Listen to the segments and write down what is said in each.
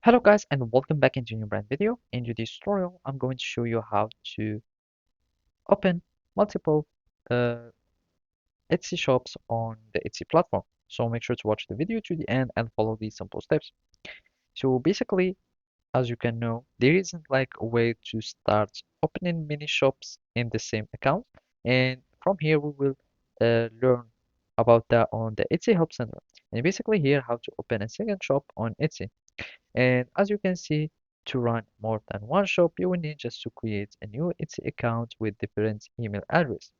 Hello guys and welcome back into a new brand video. In today's tutorial, I'm going to show you how to open multiple uh, Etsy shops on the Etsy platform. So make sure to watch the video to the end and follow these simple steps. So basically, as you can know, there isn't like a way to start opening many shops in the same account. And from here, we will learn about that on the Etsy Help Center. And basically here, how to open a second shop on Etsy. And as you can see, to run more than one shop, you will need just to create a new Etsy account with different email address.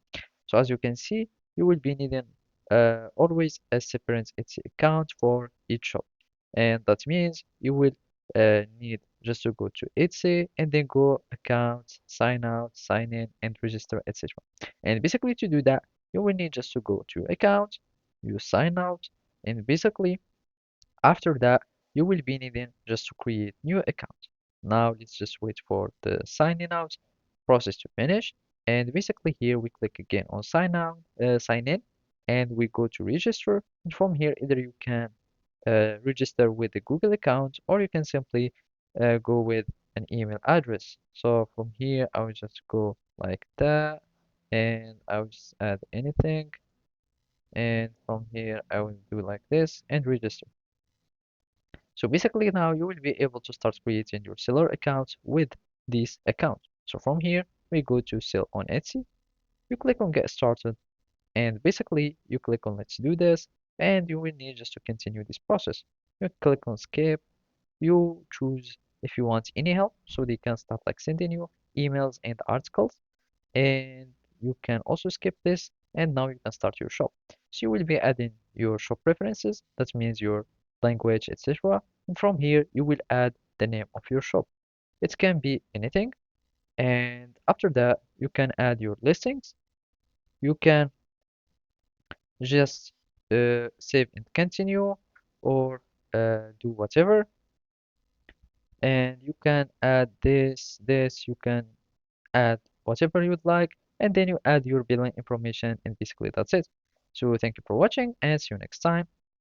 So as you can see, you will be needing always a separate Etsy account for each shop. And that means you will need just to go to Etsy and then go account, sign out, sign in, and register, etc. And basically to do that, you will need just to go to account, you sign out, and basically after that, you will be needing just to create new account. Now let's just wait for the signing out process to finish. And basically here we click again on sign in, and we go to register. And from here, either you can register with the Google account or you can simply go with an email address. So from here, I will just go like that, and I will just add anything. And from here, I will do like this and register. So basically now you will be able to start creating your seller accounts with this account. So from here, we go to sell on Etsy, you click on get started, and basically you click on let's do this, and you will need just to continue this process. You click on skip, you choose if you want any help, so they can start like sending you emails and articles, and you can also skip this, and now you can start your shop. So you will be adding your shop preferences, that means your language, etc. And from here you will add the name of your shop. It can be anything, and after that you can add your listings. You can just save and continue, or do whatever, and you can add this, you can add whatever you'd like, and then you add your billing information, and basically that's it. So thank you for watching, and see you next time.